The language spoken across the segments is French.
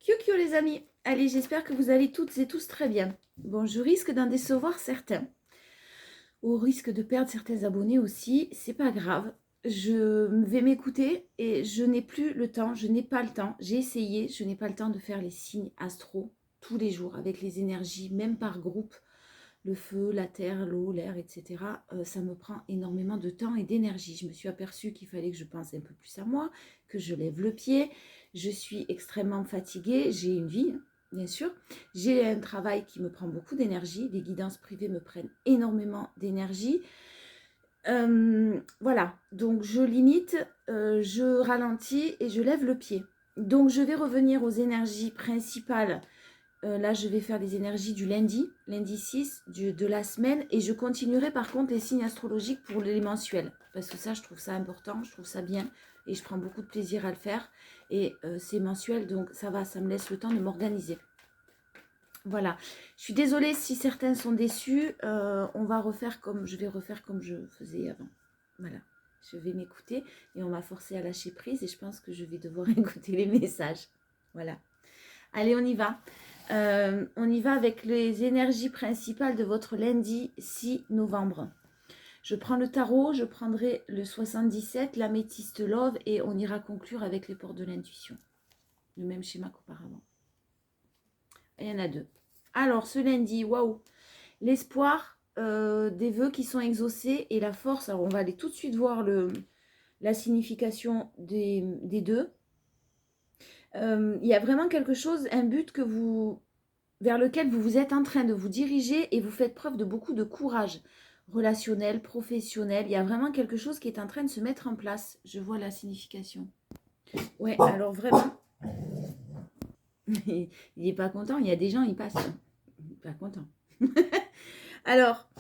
Kyokyo les amis, allez, j'espère que vous allez toutes et tous très bien. Bon, je risque d'en décevoir certains, au risque de perdre certains abonnés aussi, c'est pas grave. Je vais m'écouter et je n'ai plus le temps, je n'ai pas le temps. J'ai essayé, je n'ai pas le temps de faire les signes astro tous les jours avec les énergies, même par groupe, le feu, la terre, l'eau, l'air, etc. Ça me prend énormément de temps et d'énergie. Je me suis aperçue qu'il fallait que je pense un peu plus à moi, que je lève le pied. Je suis extrêmement fatiguée, j'ai une vie, bien sûr. J'ai un travail qui me prend beaucoup d'énergie. Les guidances privées me prennent énormément d'énergie. Voilà, donc je limite, je ralentis et je lève le pied. Donc je vais revenir aux énergies principales. Là, je vais faire les énergies du lundi 6 de la semaine. Et je continuerai par contre les signes astrologiques pour les mensuels. Parce que ça, je trouve ça important, je trouve ça bien. Et je prends beaucoup de plaisir à le faire. Et c'est mensuel, donc ça va, ça me laisse le temps de m'organiser. Voilà. Je suis désolée si certains sont déçus. On va refaire comme, je vais refaire comme je faisais avant. Voilà. Je vais m'écouter et on m'a forcé à lâcher prise. Et je pense que je vais devoir écouter les messages. Voilà. Allez, on y va. On y va avec les énergies principales de votre lundi 6 novembre. Je prends le tarot, je prendrai le 77, l'améthyste love et on ira conclure avec les portes de l'intuition. Le même schéma qu'auparavant. Il y en a deux. Alors, ce lundi, waouh, l'espoir des vœux qui sont exaucés et la force. Alors, on va aller tout de suite voir la signification des deux. Il y a vraiment quelque chose, un but vers lequel vous êtes en train de vous diriger et vous faites preuve de beaucoup de courage relationnel, professionnel. Il y a vraiment quelque chose qui est en train de se mettre en place. Je vois la signification. Ouais, alors vraiment, il n'est pas content. Il y a des gens, ils passent. Pas content. Alors,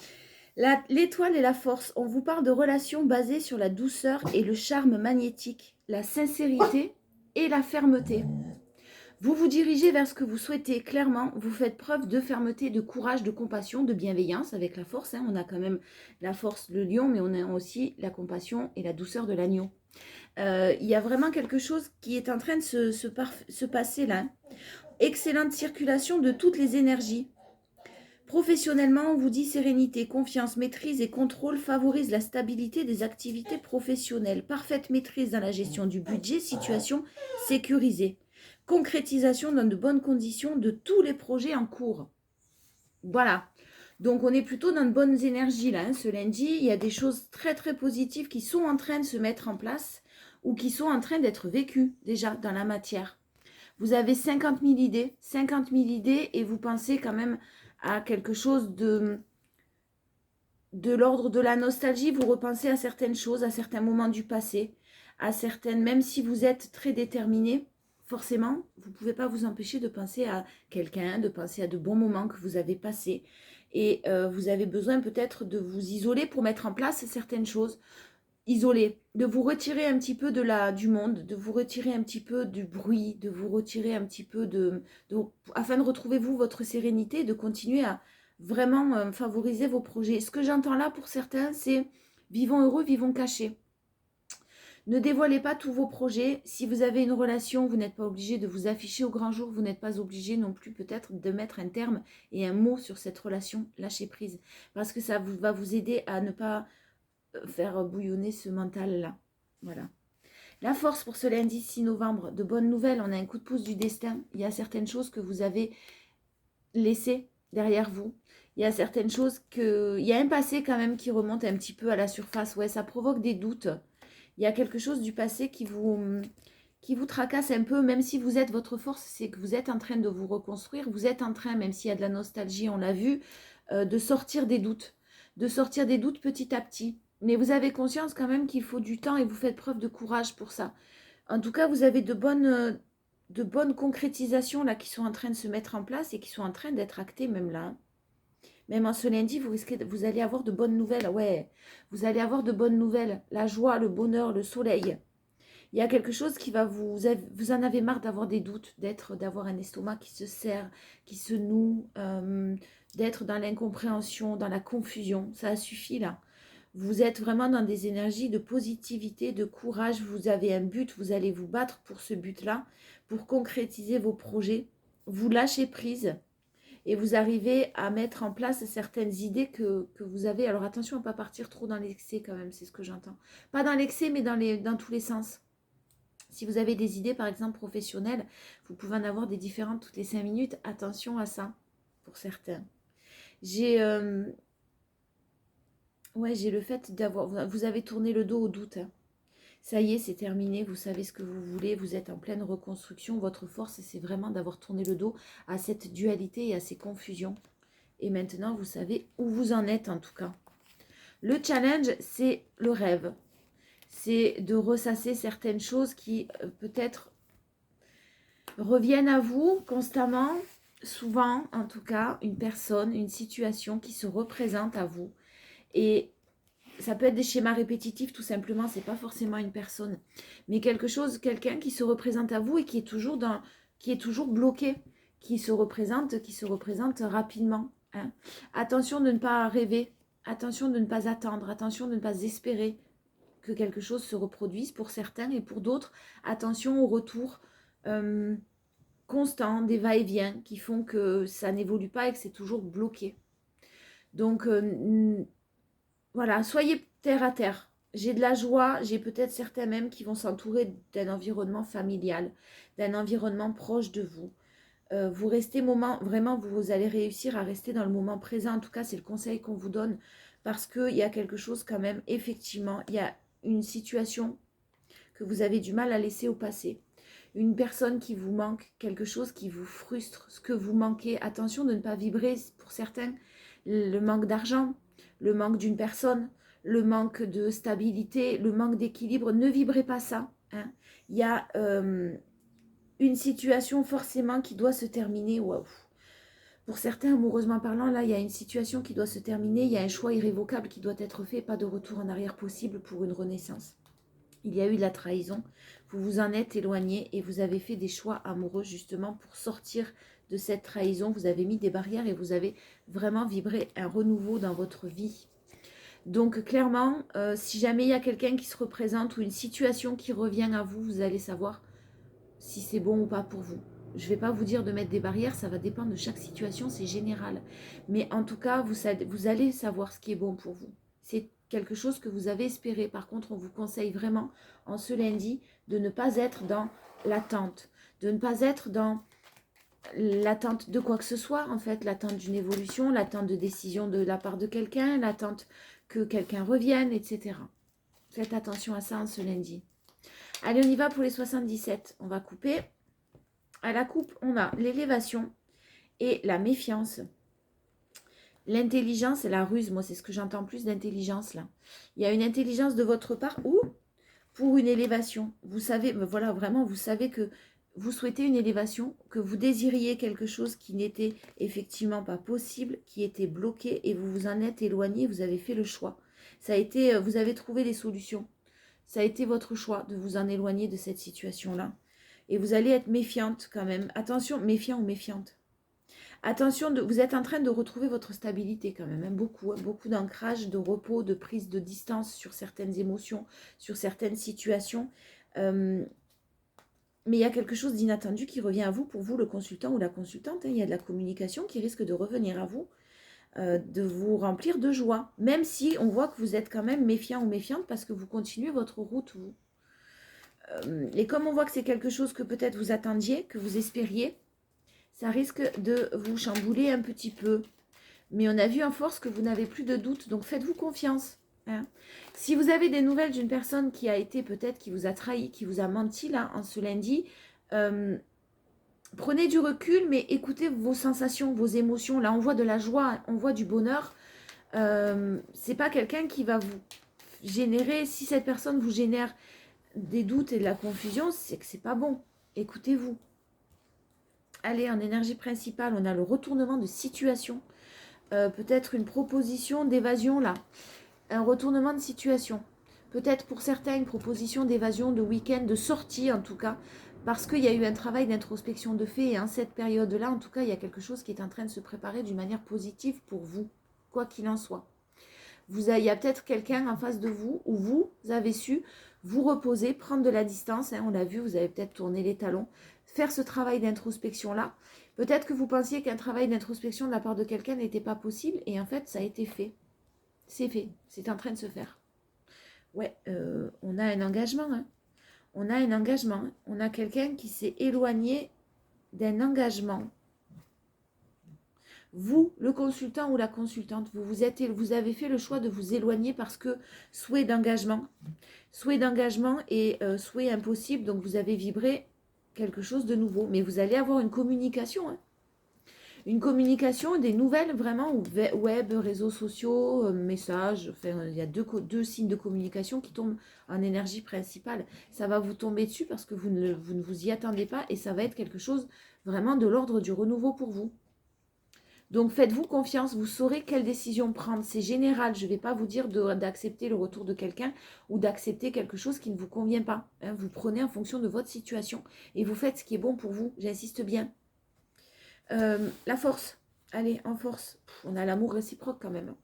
l'étoile et la force. On vous parle de relations basées sur la douceur et le charme magnétique, la sincérité et la fermeté. Vous vous dirigez vers ce que vous souhaitez, clairement, vous faites preuve de fermeté, de courage, de compassion, de bienveillance avec la force. On a quand même la force, le lion, mais on a aussi la compassion et la douceur de l'agneau. Il y a vraiment quelque chose qui est en train de se passer là. Excellente circulation de toutes les énergies. Professionnellement, on vous dit sérénité, confiance, maîtrise et contrôle favorise la stabilité des activités professionnelles. Parfaite maîtrise dans la gestion du budget, situation sécurisée. Concrétisation dans de bonnes conditions de tous les projets en cours. Voilà. Donc, on est plutôt dans de bonnes énergies là. Ce lundi, il y a des choses très très positives qui sont en train de se mettre en place ou qui sont en train d'être vécues déjà dans la matière. Vous avez 50 000 idées et vous pensez quand même à quelque chose de l'ordre de la nostalgie. Vous repensez à certaines choses, à certains moments du passé, à certaines, même si vous êtes très déterminé, forcément, vous ne pouvez pas vous empêcher de penser à quelqu'un, de penser à de bons moments que vous avez passés. Et vous avez besoin peut-être de vous isoler pour mettre en place certaines choses. Isoler, de vous retirer un petit peu du monde, de vous retirer un petit peu du bruit, de vous retirer un petit peu afin de retrouver vous votre sérénité et de continuer à vraiment favoriser vos projets. Ce que j'entends là pour certains, c'est vivons heureux, vivons cachés. Ne dévoilez pas tous vos projets. Si vous avez une relation, vous n'êtes pas obligé de vous afficher au grand jour. Vous n'êtes pas obligé non plus peut-être de mettre un terme et un mot sur cette relation. Lâchez prise. Parce que ça va vous aider à ne pas faire bouillonner ce mental-là. Voilà. La force pour ce lundi 6 novembre, de bonnes nouvelles, on a un coup de pouce du destin. Il y a certaines choses que vous avez laissées derrière vous. Il y a certaines choses il y a un passé quand même qui remonte un petit peu à la surface. Ouais, ça provoque des doutes. Il y a quelque chose du passé qui vous tracasse un peu, même si vous êtes votre force, c'est que vous êtes en train de vous reconstruire. Vous êtes en train, même s'il y a de la nostalgie, on l'a vu, de sortir des doutes. De sortir des doutes petit à petit. Mais vous avez conscience quand même qu'il faut du temps et vous faites preuve de courage pour ça. En tout cas, vous avez de bonnes concrétisations là qui sont en train de se mettre en place et qui sont en train d'être actées même là. Même en ce lundi, vous allez avoir de bonnes nouvelles. Ouais, vous allez avoir de bonnes nouvelles. La joie, le bonheur, le soleil. Il y a quelque chose qui va vous en avez marre d'avoir des doutes, d'avoir un estomac qui se serre, qui se noue, d'être dans l'incompréhension, dans la confusion. Ça a suffi là. Vous êtes vraiment dans des énergies de positivité, de courage. Vous avez un but, vous allez vous battre pour ce but-là, pour concrétiser vos projets. Vous lâchez prise et vous arrivez à mettre en place certaines idées que vous avez. Alors attention à ne pas partir trop dans l'excès quand même, c'est ce que j'entends. Pas dans l'excès, mais dans tous les sens. Si vous avez des idées, par exemple, professionnelles, vous pouvez en avoir des différentes toutes les 5 minutes. Attention à ça, pour certains. J'ai le fait d'avoir... Vous avez tourné le dos au doute. Hein. Ça y est, c'est terminé. Vous savez ce que vous voulez. Vous êtes en pleine reconstruction. Votre force, c'est vraiment d'avoir tourné le dos à cette dualité et à ces confusions. Et maintenant, vous savez où vous en êtes, en tout cas. Le challenge, c'est le rêve. C'est de ressasser certaines choses qui, peut-être, reviennent à vous constamment. Souvent, en tout cas, une personne, une situation qui se représente à vous. Et ça peut être des schémas répétitifs, tout simplement. C'est pas forcément une personne. Mais quelqu'un qui se représente à vous et qui est toujours bloqué. Qui se représente rapidement. Hein. Attention de ne pas rêver. Attention de ne pas attendre. Attention de ne pas espérer que quelque chose se reproduise pour certains et pour d'autres. Attention au retour constant des va-et-vient qui font que ça n'évolue pas et que c'est toujours bloqué. Donc, voilà, soyez terre à terre. J'ai de la joie, j'ai peut-être certains même qui vont s'entourer d'un environnement familial, d'un environnement proche de vous. Vous restez vraiment, vous allez réussir à rester dans le moment présent. En tout cas, c'est le conseil qu'on vous donne parce qu'il y a quelque chose quand même, effectivement, il y a une situation que vous avez du mal à laisser au passé. Une personne qui vous manque, quelque chose qui vous frustre, ce que vous manquez. Attention de ne pas vibrer, pour certains, le manque d'argent, le manque d'une personne, le manque de stabilité, le manque d'équilibre. Ne vibrez pas ça. Hein. Il y a une situation forcément qui doit se terminer. Waouh. Pour certains, amoureusement parlant, là, il y a une situation qui doit se terminer. Il y a un choix irrévocable qui doit être fait. Pas de retour en arrière possible pour une renaissance. Il y a eu de la trahison. Vous vous en êtes éloigné et vous avez fait des choix amoureux justement pour sortir de cette trahison. Vous avez mis des barrières et vous avez vraiment vibré un renouveau dans votre vie. Donc clairement, si jamais il y a quelqu'un qui se représente ou une situation qui revient à vous, vous allez savoir si c'est bon ou pas pour vous. Je ne vais pas vous dire de mettre des barrières, ça va dépendre de chaque situation, c'est général. Mais en tout cas, vous allez savoir ce qui est bon pour vous. C'est quelque chose que vous avez espéré. Par contre, on vous conseille vraiment, en ce lundi, de ne pas être dans l'attente. De ne pas être dans l'attente de quoi que ce soit, en fait. L'attente d'une évolution, l'attente de décision de la part de quelqu'un, l'attente que quelqu'un revienne, etc. Faites attention à ça en ce lundi. Allez, on y va pour les 77. On va couper. À la coupe, on a l'élévation et la méfiance. L'intelligence et la ruse, moi, c'est ce que j'entends plus d'intelligence, là. Il y a une intelligence de votre part ou pour une élévation. Vous savez, voilà, vraiment, vous savez que vous souhaitez une élévation, que vous désiriez quelque chose qui n'était effectivement pas possible, qui était bloqué et vous vous en êtes éloigné, vous avez fait le choix. Ça a été, vous avez trouvé des solutions. Ça a été votre choix de vous en éloigner de cette situation-là. Et vous allez être méfiante quand même. Attention, méfiant ou méfiante. Attention, vous êtes en train de retrouver votre stabilité quand même. Hein, beaucoup d'ancrage, de repos, de prise de distance sur certaines émotions, sur certaines situations. Mais il y a quelque chose d'inattendu qui revient à vous, pour vous, le consultant ou la consultante. Hein, il y a de la communication qui risque de revenir à vous, de vous remplir de joie. Même si on voit que vous êtes quand même méfiant ou méfiante parce que vous continuez votre route, vous. Et comme on voit que c'est quelque chose que peut-être vous attendiez, que vous espériez, ça risque de vous chambouler un petit peu. Mais on a vu en force que vous n'avez plus de doute, donc faites-vous confiance. Hein. Si vous avez des nouvelles d'une personne qui a été peut-être, qui vous a trahi, qui vous a menti là, en ce lundi, prenez du recul, mais écoutez vos sensations, vos émotions. Là, on voit de la joie, on voit du bonheur. C'est pas quelqu'un qui va vous générer, si cette personne vous génère des doutes et de la confusion, c'est que c'est pas bon. Écoutez-vous. Allez, en énergie principale, on a le retournement de situation. Peut-être une proposition d'évasion là. Un retournement de situation. Peut-être pour certains une proposition d'évasion, de week-end, de sortie en tout cas. Parce qu'il y a eu un travail d'introspection de fait. Et en cette période-là, en tout cas, il y a quelque chose qui est en train de se préparer d'une manière positive pour vous. Quoi qu'il en soit. Il y a peut-être quelqu'un en face de vous où vous avez su vous reposer, prendre de la distance. Hein, on l'a vu, vous avez peut-être tourné les talons. faire ce travail d'introspection-là. Peut-être que vous pensiez qu'un travail d'introspection de la part de quelqu'un n'était pas possible, et en fait, ça a été fait. C'est fait, c'est en train de se faire. Ouais, on a un engagement, hein. On a un engagement, hein. On a quelqu'un qui s'est éloigné d'un engagement. Vous, le consultant ou la consultante, vous avez fait le choix de vous éloigner parce que souhait d'engagement et souhait impossible, donc vous avez vibré quelque chose de nouveau. Mais vous allez avoir une communication, hein. Une communication, des nouvelles vraiment, web, réseaux sociaux, messages, enfin, il y a deux signes de communication qui tombent en énergie principale. Ça va vous tomber dessus parce que vous ne vous y attendez pas et ça va être quelque chose vraiment de l'ordre du renouveau pour vous. Donc faites-vous confiance, vous saurez quelle décision prendre. C'est général, je ne vais pas vous dire d'accepter le retour de quelqu'un ou d'accepter quelque chose qui ne vous convient pas. Hein, vous prenez en fonction de votre situation et vous faites ce qui est bon pour vous, j'insiste bien. La force, allez, en force. On a l'amour réciproque quand même.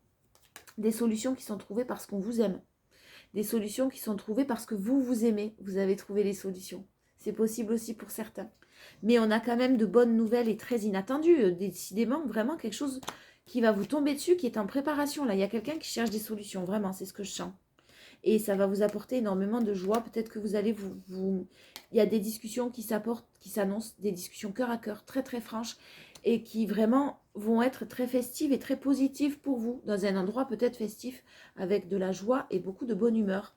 Des solutions qui sont trouvées parce qu'on vous aime. Des solutions qui sont trouvées parce que vous aimez. Vous avez trouvé les solutions. C'est possible aussi pour certains. Mais on a quand même de bonnes nouvelles et très inattendues. Décidément, vraiment quelque chose qui va vous tomber dessus, qui est en préparation. Là, il y a quelqu'un qui cherche des solutions. Vraiment, c'est ce que je sens. Et ça va vous apporter énormément de joie. Peut-être que vous allez Il y a des discussions qui s'annoncent, des discussions cœur à cœur, très très franches, et qui vraiment vont être très festives et très positives pour vous, dans un endroit peut-être festif, avec de la joie et beaucoup de bonne humeur.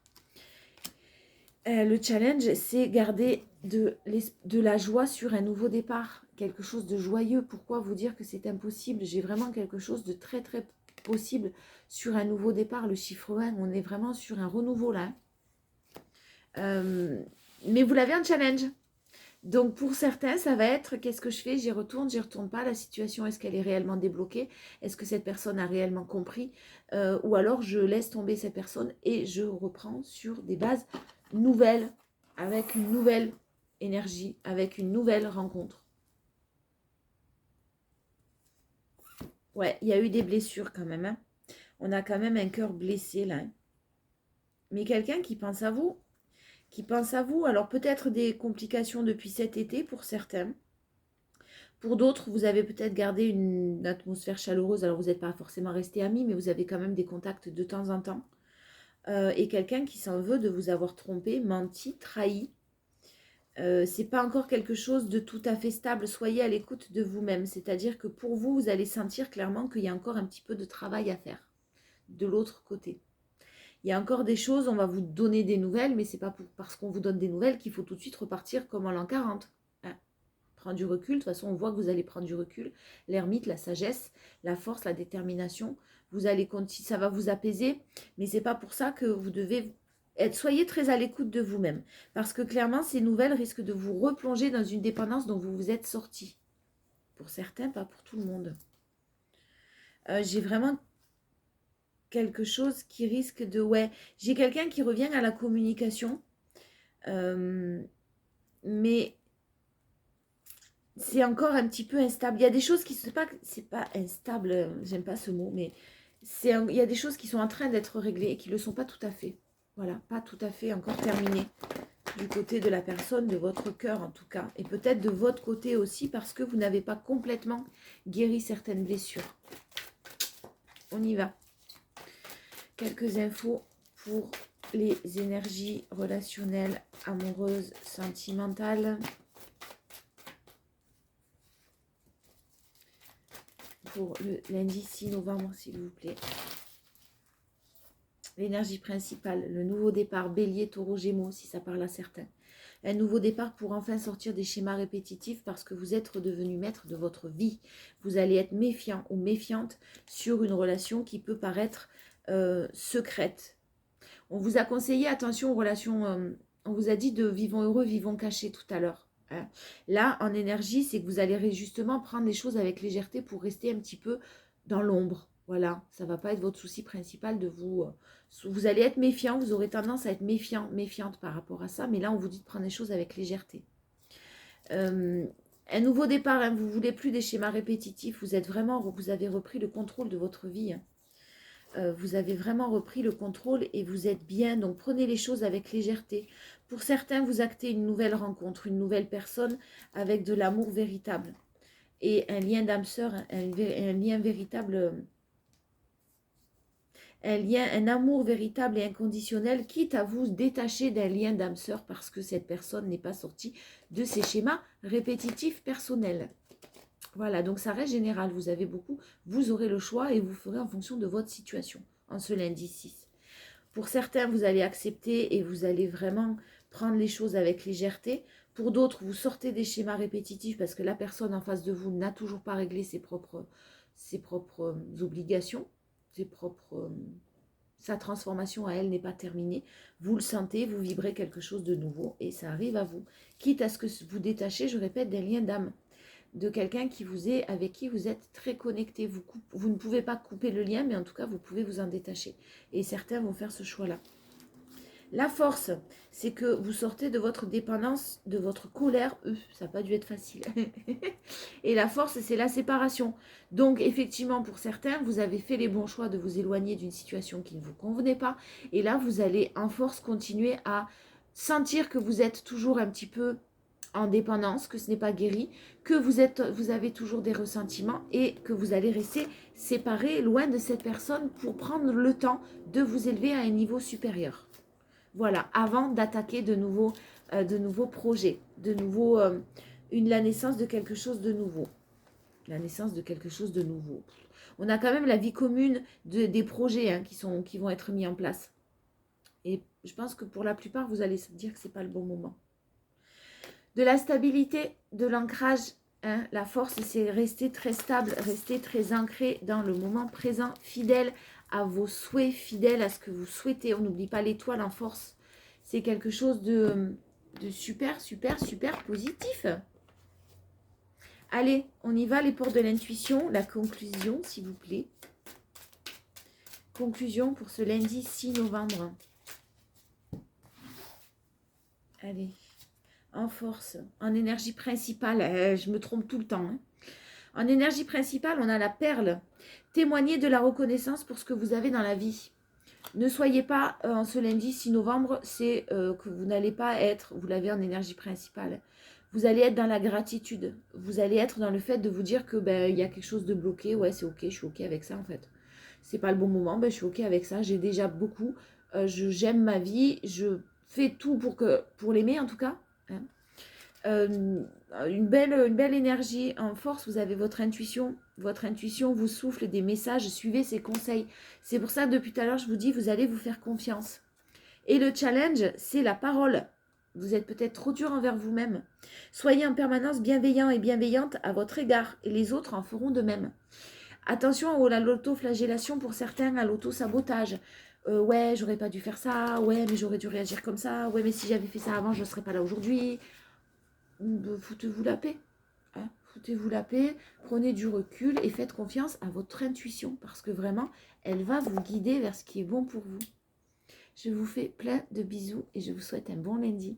Le challenge, c'est garder de la joie sur un nouveau départ, quelque chose de joyeux. Pourquoi vous dire que c'est impossible? J'ai vraiment quelque chose de très très possible sur un nouveau départ. Le chiffre 1, on est vraiment sur un renouveau là. Mais vous l'avez en challenge. Donc pour certains, ça va être qu'est-ce que je fais? J'y retourne pas. La situation, est-ce qu'elle est réellement débloquée? Est-ce que cette personne a réellement compris? Ou alors je laisse tomber cette personne et je reprends sur des bases nouvelles, avec une nouvelle énergie, avec une nouvelle rencontre. Ouais, il y a eu des blessures quand même. Hein. On a quand même un cœur blessé là. Hein. Mais quelqu'un qui pense à vous. Alors peut-être des complications depuis cet été pour certains. Pour d'autres, vous avez peut-être gardé une atmosphère chaleureuse. Alors vous n'êtes pas forcément resté amis, mais vous avez quand même des contacts de temps en temps. Et quelqu'un qui s'en veut de vous avoir trompé, menti, trahi. C'est pas encore quelque chose de tout à fait stable. Soyez à l'écoute de vous-même. C'est-à-dire que pour vous, vous allez sentir clairement qu'il y a encore un petit peu de travail à faire de l'autre côté. Il y a encore des choses, on va vous donner des nouvelles, mais c'est pas parce qu'on vous donne des nouvelles qu'il faut tout de suite repartir comme en l'an 40. Hein. Prendre du recul, de toute façon on voit que vous allez prendre du recul. L'ermite, la sagesse, la force, la détermination, vous allez continuer, ça va vous apaiser, mais c'est pas pour ça que vous devez soyez très à l'écoute de vous-même, parce que clairement ces nouvelles risquent de vous replonger dans une dépendance dont vous vous êtes sorti. Pour certains, pas pour tout le monde. J'ai vraiment quelque chose qui risque de... Ouais, j'ai quelqu'un qui revient à la communication, mais c'est encore un petit peu instable. Il y a des choses qui... C'est pas instable, j'aime pas ce mot, mais il y a des choses qui sont en train d'être réglées et qui ne le sont pas tout à fait. Voilà, pas tout à fait encore terminées du côté de la personne, de votre cœur en tout cas. Et peut-être de votre côté aussi parce que vous n'avez pas complètement guéri certaines blessures. On y va. Quelques infos pour les énergies relationnelles, amoureuses, sentimentales. Pour le lundi 6 novembre, s'il vous plaît. L'énergie principale, le nouveau départ, Bélier, Taureau, Gémeaux, si ça parle à certains. Un nouveau départ pour enfin sortir des schémas répétitifs parce que vous êtes redevenu maître de votre vie. Vous allez être méfiant ou méfiante sur une relation qui peut paraître secrète. On vous a conseillé, attention aux relations, on vous a dit de vivons heureux, vivons cachés tout à l'heure. Hein. Là, en énergie, c'est que vous allez justement prendre les choses avec légèreté pour rester un petit peu dans l'ombre. Voilà, ça ne va pas être votre souci principal de vous... vous allez être méfiant, vous aurez tendance à être méfiante par rapport à ça, mais là, on vous dit de prendre les choses avec légèreté. Un nouveau départ, hein, vous ne voulez plus des schémas répétitifs, vous avez repris le contrôle de votre vie. Hein. Vous avez vraiment repris le contrôle et vous êtes bien, donc prenez les choses avec légèreté. Pour certains, vous actez une nouvelle rencontre, une nouvelle personne avec de l'amour véritable. Et un lien d'âme sœur, un lien véritable, un amour véritable et inconditionnel, quitte à vous détacher d'un lien d'âme sœur parce que cette personne n'est pas sortie de ses schémas répétitifs personnels. Voilà, donc ça reste général, vous avez beaucoup, vous aurez le choix et vous ferez en fonction de votre situation en ce lundi 6. Pour certains, vous allez accepter et vous allez vraiment prendre les choses avec légèreté. Pour d'autres, vous sortez des schémas répétitifs parce que la personne en face de vous n'a toujours pas réglé ses propres obligations, sa transformation à elle n'est pas terminée. Vous le sentez, vous vibrez quelque chose de nouveau et ça arrive à vous. Quitte à ce que vous détachez, je répète, d'un lien d'âme, de quelqu'un avec qui vous êtes très connecté. Vous ne pouvez pas couper le lien, mais en tout cas, vous pouvez vous en détacher. Et certains vont faire ce choix-là. La force, c'est que vous sortez de votre dépendance, de votre colère. Ça n'a pas dû être facile. Et la force, c'est la séparation. Donc, effectivement, pour certains, vous avez fait les bons choix de vous éloigner d'une situation qui ne vous convenait pas. Et là, vous allez en force continuer à sentir que vous êtes toujours un petit peu en dépendance, que ce n'est pas guéri, que vous avez toujours des ressentiments et que vous allez rester séparés, loin de cette personne pour prendre le temps de vous élever à un niveau supérieur. Voilà, avant d'attaquer de nouveaux projets, la naissance de quelque chose de nouveau. La naissance de quelque chose de nouveau. On a quand même la vie commune des projets qui vont être mis en place. Et je pense que pour la plupart, vous allez se dire que ce n'est pas le bon moment. De la stabilité, de l'ancrage, la force, c'est rester très stable, rester très ancré dans le moment présent, fidèle à vos souhaits, fidèle à ce que vous souhaitez. On n'oublie pas l'étoile en force. C'est quelque chose de super, super, super positif. Allez, on y va, les portes de l'intuition. La conclusion, s'il vous plaît. Conclusion pour ce lundi 6 novembre. Allez. En force, en énergie principale, je me trompe tout le temps. En énergie principale, on a la perle. Témoignez de la reconnaissance pour ce que vous avez dans la vie. Ne soyez pas, en ce lundi 6 novembre, c'est que vous n'allez pas être, vous l'avez en énergie principale. Vous allez être dans la gratitude. Vous allez être dans le fait de vous dire que il y a quelque chose de bloqué. Ouais, c'est ok, je suis ok avec ça en fait. C'est pas le bon moment, je suis ok avec ça. J'ai déjà beaucoup. J'aime ma vie. Je fais tout pour l'aimer en tout cas. Une belle énergie en force, vous avez votre intuition vous souffle des messages, suivez ses conseils. C'est pour ça depuis tout à l'heure je vous dis, vous allez vous faire confiance. Et le challenge, c'est la parole. Vous êtes peut-être trop dur envers vous-même. Soyez en permanence bienveillant et bienveillante à votre égard, et les autres en feront de même. Attention à l'autoflagellation pour certains, à l'auto-sabotage. Ouais, j'aurais pas dû faire ça, ouais, mais j'aurais dû réagir comme ça, ouais, mais si j'avais fait ça avant, je ne serais pas là aujourd'hui. Foutez-vous la paix. Foutez-vous la paix, prenez du recul et faites confiance à votre intuition parce que vraiment, elle va vous guider vers ce qui est bon pour vous. Je vous fais plein de bisous et je vous souhaite un bon lundi.